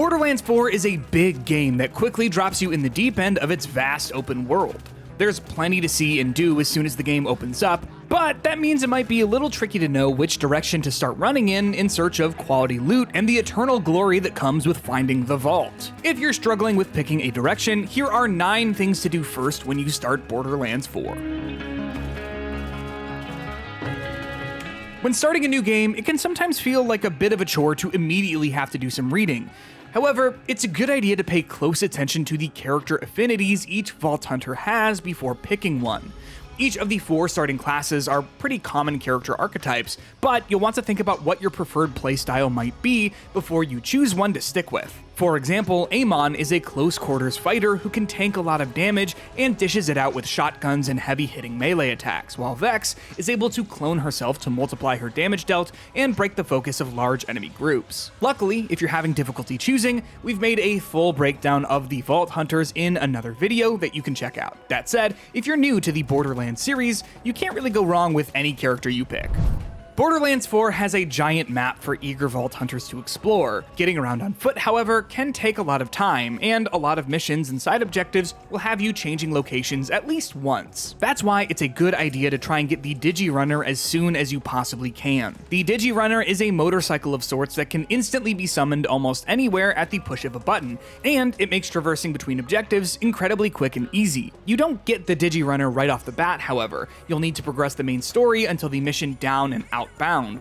Borderlands 4 is a big game that quickly drops you in the deep end of its vast open world. There's plenty to see and do as soon as the game opens up, but that means it might be a little tricky to know which direction to start running in search of quality loot and the eternal glory that comes with finding the vault. If you're struggling with picking a direction, here are 9 things to do first when you start Borderlands 4. When starting a new game, it can sometimes feel like a bit of a chore to immediately have to do some reading. However, it's a good idea to pay close attention to the character affinities each Vault Hunter has before picking one. Each of the 4 starting classes are pretty common character archetypes, but you'll want to think about what your preferred playstyle might be before you choose one to stick with. For example, Amon is a close quarters fighter who can tank a lot of damage and dishes it out with shotguns and heavy hitting melee attacks, while Vex is able to clone herself to multiply her damage dealt and break the focus of large enemy groups. Luckily, if you're having difficulty choosing, we've made a full breakdown of the Vault Hunters in another video that you can check out. That said, if you're new to the Borderlands series, you can't really go wrong with any character you pick. Borderlands 4 has a giant map for eager Vault Hunters to explore. Getting around on foot, however, can take a lot of time, and a lot of missions and side objectives will have you changing locations at least once. That's why it's a good idea to try and get the Digirunner as soon as you possibly can. The Digirunner is a motorcycle of sorts that can instantly be summoned almost anywhere at the push of a button, and it makes traversing between objectives incredibly quick and easy. You don't get the Digirunner right off the bat, however. You'll need to progress the main story until the mission Down and Outbound,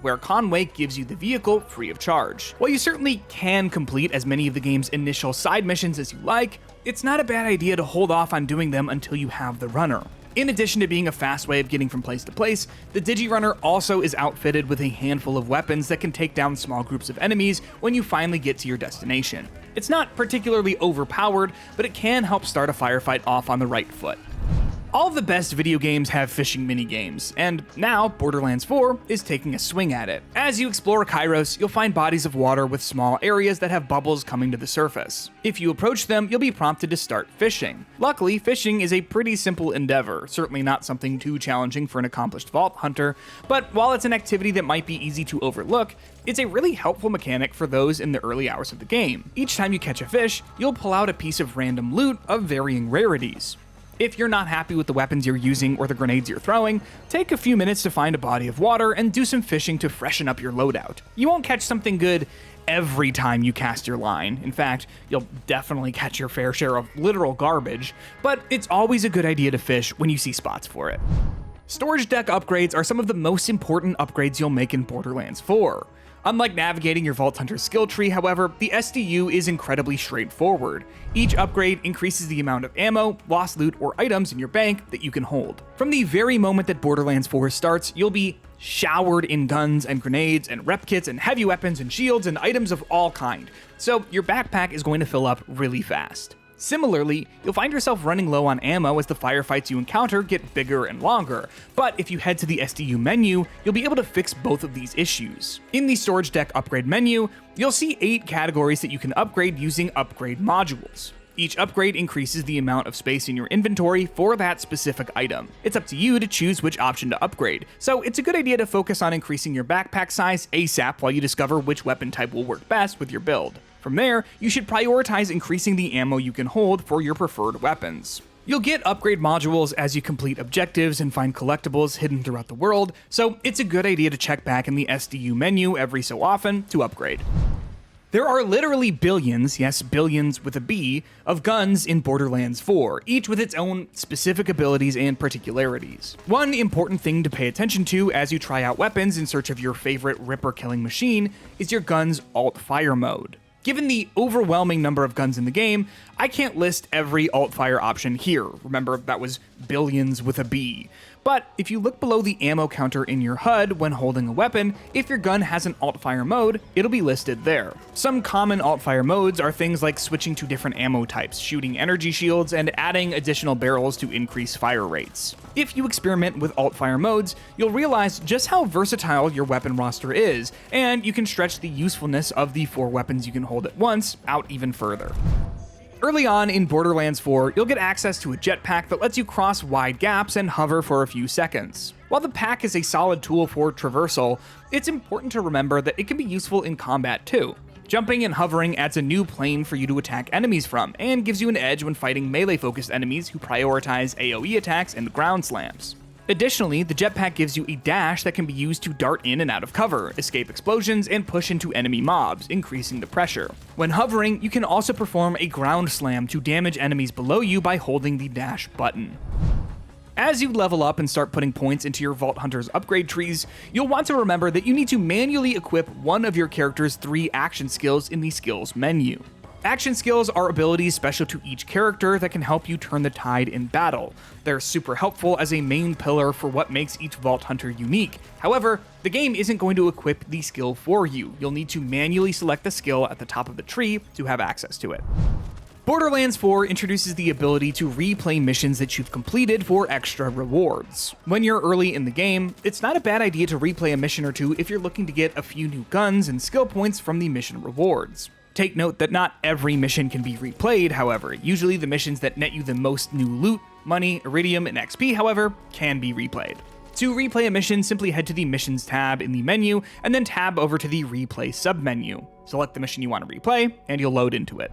where Conway gives you the vehicle free of charge. While you certainly can complete as many of the game's initial side missions as you like, it's not a bad idea to hold off on doing them until you have the runner. In addition to being a fast way of getting from place to place, the Digirunner also is outfitted with a handful of weapons that can take down small groups of enemies when you finally get to your destination. It's not particularly overpowered, but it can help start a firefight off on the right foot. All of the best video games have fishing minigames, and now Borderlands 4 is taking a swing at it. As you explore Kairos, you'll find bodies of water with small areas that have bubbles coming to the surface. If you approach them, you'll be prompted to start fishing. Luckily, fishing is a pretty simple endeavor, certainly not something too challenging for an accomplished Vault Hunter, but while it's an activity that might be easy to overlook, it's a really helpful mechanic for those in the early hours of the game. Each time you catch a fish, you'll pull out a piece of random loot of varying rarities. If you're not happy with the weapons you're using or the grenades you're throwing, take a few minutes to find a body of water and do some fishing to freshen up your loadout. You won't catch something good every time you cast your line. In fact, you'll definitely catch your fair share of literal garbage, but it's always a good idea to fish when you see spots for it. Storage deck upgrades are some of the most important upgrades you'll make in Borderlands 4. Unlike navigating your Vault Hunter skill tree, however, the SDU is incredibly straightforward. Each upgrade increases the amount of ammo, lost loot, or items in your bank that you can hold. From the very moment that Borderlands 4 starts, you'll be showered in guns and grenades and rep kits and heavy weapons and shields and items of all kind, so your backpack is going to fill up really fast. Similarly, you'll find yourself running low on ammo as the firefights you encounter get bigger and longer, but if you head to the SDU menu, you'll be able to fix both of these issues. In the storage deck upgrade menu, you'll see 8 categories that you can upgrade using upgrade modules. Each upgrade increases the amount of space in your inventory for that specific item. It's up to you to choose which option to upgrade, so it's a good idea to focus on increasing your backpack size ASAP while you discover which weapon type will work best with your build. From there, you should prioritize increasing the ammo you can hold for your preferred weapons. You'll get upgrade modules as you complete objectives and find collectibles hidden throughout the world, so it's a good idea to check back in the SDU menu every so often to upgrade. There are literally billions, yes, billions with a B, of guns in Borderlands 4, each with its own specific abilities and particularities. One important thing to pay attention to as you try out weapons in search of your favorite Ripper killing machine is your gun's alt-fire mode. Given the overwhelming number of guns in the game, I can't list every alt-fire option here. Remember, that was billions with a B. But if you look below the ammo counter in your HUD when holding a weapon, if your gun has an alt-fire mode, it'll be listed there. Some common alt-fire modes are things like switching to different ammo types, shooting energy shields, and adding additional barrels to increase fire rates. If you experiment with alt-fire modes, you'll realize just how versatile your weapon roster is, and you can stretch the usefulness of the 4 weapons you can hold at once out even further. Early on in Borderlands 4, you'll get access to a jetpack that lets you cross wide gaps and hover for a few seconds. While the pack is a solid tool for traversal, it's important to remember that it can be useful in combat too. Jumping and hovering adds a new plane for you to attack enemies from, and gives you an edge when fighting melee-focused enemies who prioritize AoE attacks and ground slams. Additionally, the jetpack gives you a dash that can be used to dart in and out of cover, escape explosions, and push into enemy mobs, increasing the pressure. When hovering, you can also perform a ground slam to damage enemies below you by holding the dash button. As you level up and start putting points into your Vault Hunter's upgrade trees, you'll want to remember that you need to manually equip one of your character's 3 action skills in the skills menu. Action skills are abilities special to each character that can help you turn the tide in battle. They're super helpful as a main pillar for what makes each Vault Hunter unique. However, the game isn't going to equip the skill for you. You'll need to manually select the skill at the top of the tree to have access to it. Borderlands 4 introduces the ability to replay missions that you've completed for extra rewards. When you're early in the game, it's not a bad idea to replay a mission or two if you're looking to get a few new guns and skill points from the mission rewards. Take note that not every mission can be replayed, however. Usually the missions that net you the most new loot, money, iridium, and XP, however, can be replayed. To replay a mission, simply head to the Missions tab in the menu, and then tab over to the Replay submenu. Select the mission you want to replay, and you'll load into it.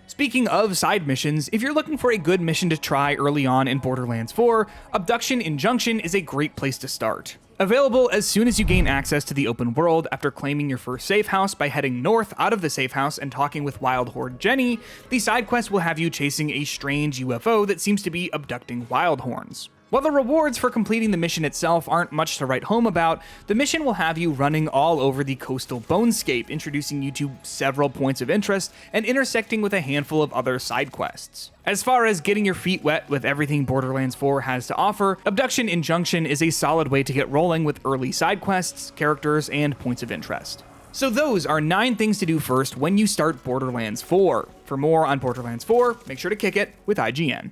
Speaking of side missions, if you're looking for a good mission to try early on in Borderlands 4, Abduction Injunction is a great place to start. Available as soon as you gain access to the open world after claiming your first safe house by heading north out of the safe house and talking with Wild Horde Jenny, the side quest will have you chasing a strange UFO that seems to be abducting wild horns. While the rewards for completing the mission itself aren't much to write home about, the mission will have you running all over the coastal bonescape, introducing you to several points of interest and intersecting with a handful of other side quests. As far as getting your feet wet with everything Borderlands 4 has to offer, Abduction Injunction is a solid way to get rolling with early side quests, characters, and points of interest. So those are 9 things to do first when you start Borderlands 4. For more on Borderlands 4, make sure to kick it with IGN.